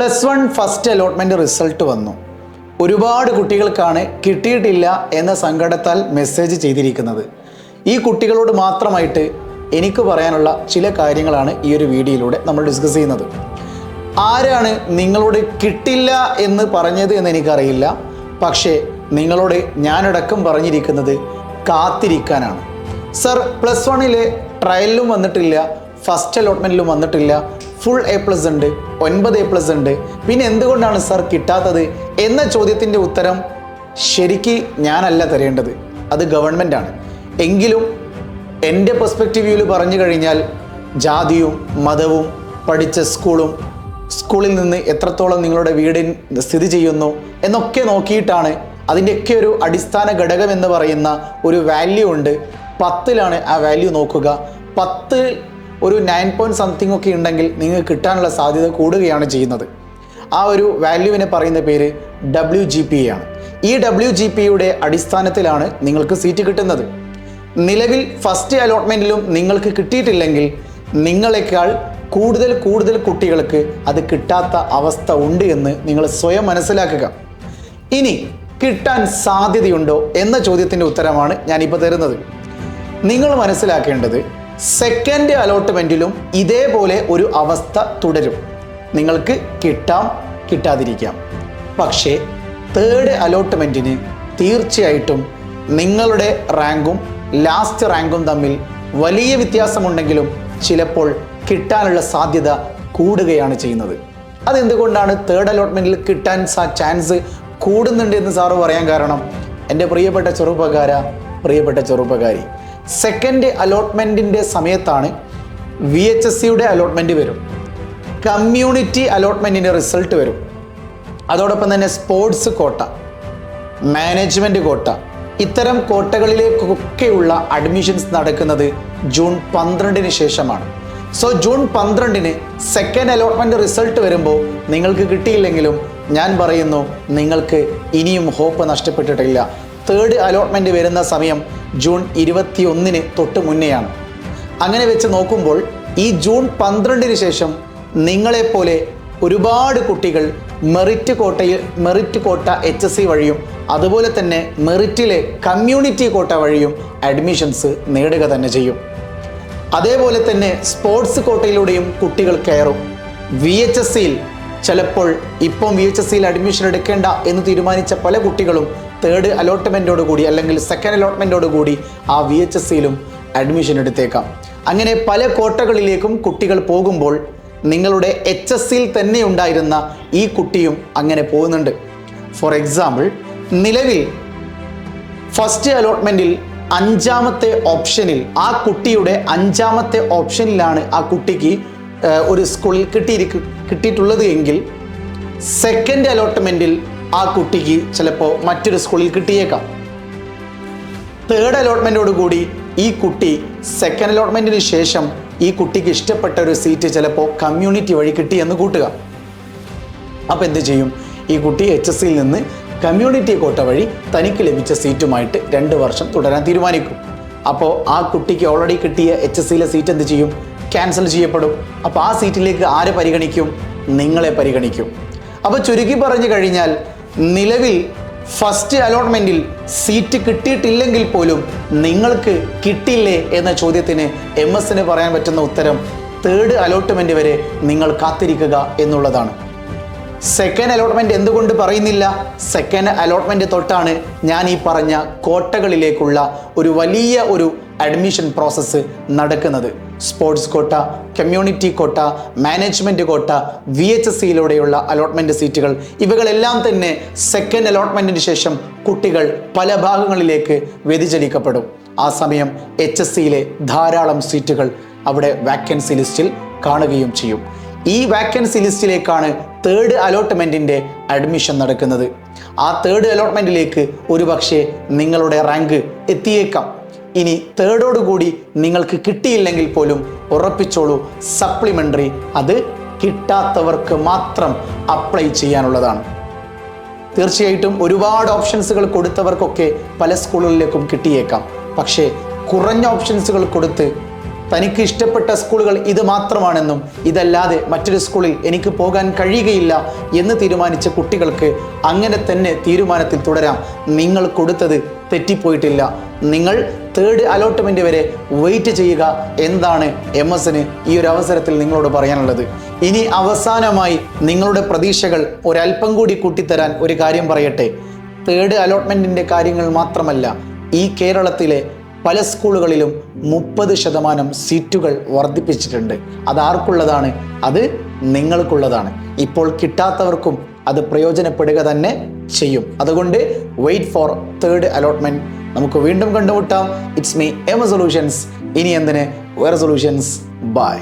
+1 first allotment result വന്നു. ഒരുപാട് കുട്ടികൾക്കാണ് കിട്ടിയിട്ടില്ല എന്ന സങ്കടത്താൽ മെസ്സേജ് ചെയ്തിരിക്കുന്നത്. ഈ കുട്ടികളോട് മാത്രമായിട്ട് എനിക്ക് പറയാനുള്ള ചില കാര്യങ്ങളാണ് ഈ ഒരു വീഡിയോയിലൂടെ നമ്മൾ ഡിസ്കസ് ചെയ്യുന്നത്. ആരാണ് നിങ്ങളോട് കിട്ടില്ല എന്ന് പറഞ്ഞത് എന്ന് എനിക്കറിയില്ല. പക്ഷേ നിങ്ങളോട് ഞാനടക്കം പറഞ്ഞിരിക്കുന്നത് കാത്തിരിക്കാനാണ്. സർ, +1 ട്രയലിലും വന്നിട്ടില്ല, ഫസ്റ്റ് അലോട്ട്മെൻറ്റിലും വന്നിട്ടില്ല, ഫുൾ A+ ഉണ്ട്, 9 A+ ഉണ്ട്, പിന്നെ എന്തുകൊണ്ടാണ് സർ കിട്ടാത്തത് എന്ന ചോദ്യത്തിൻ്റെ ഉത്തരം ശരിക്ക് ഞാനല്ല തരേണ്ടത്, അത് ഗവൺമെൻറ്റാണ്. എങ്കിലും എൻ്റെ പെർസ്പെക്റ്റീവിൽ പറഞ്ഞു കഴിഞ്ഞാൽ ജാതിയും മതവും പഠിച്ച സ്കൂളിൽ നിന്ന് എത്രത്തോളം നിങ്ങളുടെ വീട് സ്ഥിതി ചെയ്യുന്നു എന്നൊക്കെ നോക്കിയിട്ടാണ്. അതിൻ്റെയൊക്കെ ഒരു അടിസ്ഥാന ഘടകം എന്ന് പറയുന്ന ഒരു വാല്യൂ ഉണ്ട്. 10ലാണ് ആ വാല്യൂ നോക്കുക. 10 ഒരു 9 ഒക്കെ ഉണ്ടെങ്കിൽ നിങ്ങൾക്ക് കിട്ടാനുള്ള സാധ്യത കൂടുകയാണ് ചെയ്യുന്നത്. ആ ഒരു വാല്യൂവിനെ പറയുന്ന പേര് WGPA ആണ്. ഈ WGPയുടെ അടിസ്ഥാനത്തിലാണ് നിങ്ങൾക്ക് സീറ്റ് കിട്ടുന്നത്. നിലവിൽ ഫസ്റ്റ് അലോട്ട്മെൻറ്റിലും നിങ്ങൾക്ക് കിട്ടിയിട്ടില്ലെങ്കിൽ നിങ്ങളെക്കാൾ കൂടുതൽ കുട്ടികൾക്ക് അത് കിട്ടാത്ത അവസ്ഥ ഉണ്ട് എന്ന് നിങ്ങൾ സ്വയം മനസ്സിലാക്കുക. ഇനി കിട്ടാൻ സാധ്യതയുണ്ടോ എന്ന ചോദ്യത്തിൻ്റെ ഉത്തരമാണ് ഞാനിപ്പോൾ തരുന്നത്. നിങ്ങൾ മനസ്സിലാക്കേണ്ടത് സെക്കൻഡ് അലോട്ട്മെൻറ്റിലും ഇതേപോലെ ഒരു അവസ്ഥ തുടരും. നിങ്ങൾക്ക് കിട്ടാം, കിട്ടാതിരിക്കാം. പക്ഷേ തേർഡ് അലോട്ട്മെൻറ്റിന് തീർച്ചയായിട്ടും നിങ്ങളുടെ റാങ്കും ലാസ്റ്റ് റാങ്കും തമ്മിൽ വലിയ വ്യത്യാസമുണ്ടെങ്കിലും ചിലപ്പോൾ കിട്ടാനുള്ള സാധ്യത കൂടുകയാണ് ചെയ്യുന്നത്. അതെന്തുകൊണ്ടാണ് തേർഡ് അലോട്ട്മെൻറ്റിൽ കിട്ടാൻ ചാൻസ് കൂടുന്നുണ്ട് എന്ന് സാറ് പറയാൻ കാരണം, എൻ്റെ പ്രിയപ്പെട്ട ചെറുപ്പക്കാരി, സെക്കൻഡ് അലോട്ട്മെൻറ്റിൻ്റെ സമയത്താണ് VHSCയുടെ അലോട്ട്മെൻറ്റ് വരും, കമ്മ്യൂണിറ്റി അലോട്ട്മെൻറ്റിൻ്റെ റിസൾട്ട് വരും, അതോടൊപ്പം തന്നെ സ്പോർട്സ് കോട്ട, മാനേജ്മെൻറ്റ് കോട്ട, ഇത്തരം കോട്ടകളിലേക്കൊക്കെയുള്ള അഡ്മിഷൻസ് നടക്കുന്നത് ജൂൺ 12 ശേഷമാണ്. So June 12 second allotment result വരുമ്പോൾ നിങ്ങൾക്ക് കിട്ടിയില്ലെങ്കിലും ഞാൻ പറയുന്നു, നിങ്ങൾക്ക് ഇനിയും ഹോപ്പ് നഷ്ടപ്പെട്ടിട്ടില്ല. തേർഡ് അലോട്ട്മെൻറ്റ് വരുന്ന സമയം ജൂൺ 21 തൊട്ട് മുന്നെയാണ്. അങ്ങനെ വെച്ച് നോക്കുമ്പോൾ ഈ ജൂൺ 12 ശേഷം നിങ്ങളെപ്പോലെ ഒരുപാട് കുട്ടികൾ മെറിറ്റ് കോട്ട HSC വഴിയും അതുപോലെ തന്നെ മെറിറ്റിലെ കമ്മ്യൂണിറ്റി കോട്ട വഴിയും അഡ്മിഷൻസ് നേടുക തന്നെ ചെയ്യും. അതേപോലെ തന്നെ സ്പോർട്സ് കോട്ടയിലൂടെയും കുട്ടികൾ കയറും. VHSCയിൽ ചിലപ്പോൾ ഇപ്പം VHSCയിൽ അഡ്മിഷൻ എടുക്കേണ്ട എന്ന് തീരുമാനിച്ച പല കുട്ടികളും തേർഡ് അലോട്ട്മെൻറ്റോടുകൂടി അല്ലെങ്കിൽ സെക്കൻഡ് അലോട്ട്മെൻറ്റോടുകൂടി ആ VHSCയിലും അഡ്മിഷൻ എടുത്തേക്കാം. അങ്ങനെ പല കോട്ടകളിലേക്കും കുട്ടികൾ പോകുമ്പോൾ നിങ്ങളുടെ HSCയിൽ തന്നെ ഉണ്ടായിരുന്ന ഈ കുട്ടിയും അങ്ങനെ പോകുന്നുണ്ട്. ഫോർ എക്സാമ്പിൾ, നിലവിൽ ഫസ്റ്റ് അലോട്ട്മെൻറ്റിൽ 5ാമത്തെ ഓപ്ഷനിൽ ആ കുട്ടിയുടെ 5ാമത്തെ ഓപ്ഷനിലാണ് ആ കുട്ടിക്ക് ഒരു സ്കൂളിൽ കിട്ടിയിട്ടുള്ളത് എങ്കിൽ സെക്കൻഡ് അലോട്ട്മെൻറ്റിൽ ആ കുട്ടിക്ക് ചിലപ്പോൾ മറ്റൊരു സ്കൂളിൽ കിട്ടിയേക്കാം. തേർഡ് അലോട്ട്മെൻറ്റോട് കൂടി ഈ കുട്ടി സെക്കൻഡ് അലോട്ട്മെൻറ്റിന് ശേഷം ഈ കുട്ടിക്ക് ഇഷ്ടപ്പെട്ട ഒരു സീറ്റ് ചിലപ്പോൾ കമ്മ്യൂണിറ്റി വഴി കിട്ടിയെന്ന് കൂട്ടുക. അപ്പോൾ എന്ത് ചെയ്യും? ഈ കുട്ടി HSCയിൽ നിന്ന് കമ്മ്യൂണിറ്റി കോട്ട വഴി തനിക്ക് ലഭിച്ച സീറ്റുമായിട്ട് 2 വർഷം തുടരാൻ തീരുമാനിക്കും. അപ്പോൾ ആ കുട്ടിക്ക് ഓൾറെഡി കിട്ടിയ HSCയിലെ സീറ്റ് എന്ത് ചെയ്യും? ക്യാൻസൽ ചെയ്യപ്പെടും. അപ്പോൾ ആ സീറ്റിലേക്ക് ആരെ പരിഗണിക്കും? നിങ്ങളെ പരിഗണിക്കും. അപ്പോൾ ചുരുക്കി പറഞ്ഞു കഴിഞ്ഞാൽ, നിലവിൽ ഫസ്റ്റ് അലോട്ട്മെൻറ്റിൽ സീറ്റ് കിട്ടിയിട്ടില്ലെങ്കിൽ പോലും നിങ്ങൾക്ക് കിട്ടില്ലേ എന്ന ചോദ്യത്തിന് MS പറയാൻ പറ്റുന്ന ഉത്തരം തേർഡ് അലോട്ട്മെൻറ്റ് വരെ നിങ്ങൾ കാത്തിരിക്കുക എന്നുള്ളതാണ്. സെക്കൻഡ് അലോട്ട്മെൻറ്റ് എന്തുകൊണ്ട് പറയുന്നില്ല? സെക്കൻഡ് അലോട്ട്മെൻറ്റ് തൊട്ടാണ് ഞാൻ ഈ പറഞ്ഞ കോട്ടകളിലേക്കുള്ള ഒരു വലിയ അഡ്മിഷൻ പ്രോസസ്സ് നടക്കുന്നത്. Sports quota, community quota, management quota, VHSCയിലൂടെയുള്ള അലോട്ട്മെൻറ്റ് സീറ്റുകൾ, ഇവകളെല്ലാം തന്നെ സെക്കൻഡ് അലോട്ട്മെൻറ്റിന് ശേഷം കുട്ടികൾ പല ഭാഗങ്ങളിലേക്ക് വ്യതിചലിക്കപ്പെടും. ആ സമയം HSCയിലെ ധാരാളം സീറ്റുകൾ അവിടെ വാക്കൻസി ലിസ്റ്റിൽ കാണുകയും ചെയ്യും. ഈ വാക്കൻസി ലിസ്റ്റിലേക്കാണ് തേർഡ് അലോട്ട്മെൻറ്റിൻ്റെ അഡ്മിഷൻ നടക്കുന്നത്. ആ തേർഡ് അലോട്ട്മെൻറ്റിലേക്ക് ഒരുപക്ഷെ നിങ്ങളുടെ റാങ്ക് എത്തിയേക്കാം. ഇനി തേർഡോടുകൂടി നിങ്ങൾക്ക് കിട്ടിയില്ലെങ്കിൽ പോലും ഉറപ്പിച്ചോളൂ, സപ്ലിമെൻ്ററി അത് കിട്ടാത്തവർക്ക് മാത്രം അപ്ലൈ ചെയ്യാനുള്ളതാണ്. തീർച്ചയായിട്ടും ഒരുപാട് ഓപ്ഷൻസുകൾ കൊടുത്തവർക്കൊക്കെ പല സ്കൂളുകളിലേക്കും കിട്ടിയേക്കാം. പക്ഷേ കുറഞ്ഞ ഓപ്ഷൻസുകൾ കൊടുത്ത് തനിക്ക് ഇഷ്ടപ്പെട്ട സ്കൂളുകൾ ഇത് മാത്രമാണെന്നും ഇതല്ലാതെ മറ്റൊരു സ്കൂളിൽ എനിക്ക് പോകാൻ കഴിയുകയില്ല എന്ന് തീരുമാനിച്ച കുട്ടികൾക്ക് അങ്ങനെ തന്നെ തീരുമാനത്തിൽ തുടരാം. നിങ്ങൾ കൊടുത്തത് തെറ്റിപ്പോയിട്ടില്ല. നിങ്ങൾ തേർഡ് അലോട്ട്മെൻറ്റ് വരെ വെയിറ്റ് ചെയ്യുക എന്താണ് MS-ന് ഈ ഒരു അവസരത്തിൽ നിങ്ങളോട് പറയാനുള്ളത്. ഇനി അവസാനമായി നിങ്ങളുടെ പ്രതീക്ഷകൾ ഒരല്പം കൂടി കൂട്ടിത്തരാൻ ഒരു കാര്യം പറയട്ടെ. തേർഡ് അലോട്ട്മെൻറ്റിൻ്റെ കാര്യങ്ങൾ മാത്രമല്ല, ഈ കേരളത്തിലെ പല സ്കൂളുകളിലും 30% സീറ്റുകൾ വർദ്ധിപ്പിച്ചിട്ടുണ്ട്. അതാർക്കുള്ളതാണ്? അത് നിങ്ങൾക്കുള്ളതാണ്. ഇപ്പോൾ കിട്ടാത്തവർക്കും അത് പ്രയോജനപ്പെടുക തന്നെ ചെയ്യും. അതുകൊണ്ട് വെയിറ്റ് ഫോർ തേർഡ് അലോട്ട്മെൻറ്റ്. നമുക്ക് വീണ്ടും കണ്ടുമുട്ടാം. It's me MS solutions. ഇനി എന്തിന് വേറെ സൊല്യൂഷൻസ്. ബൈ.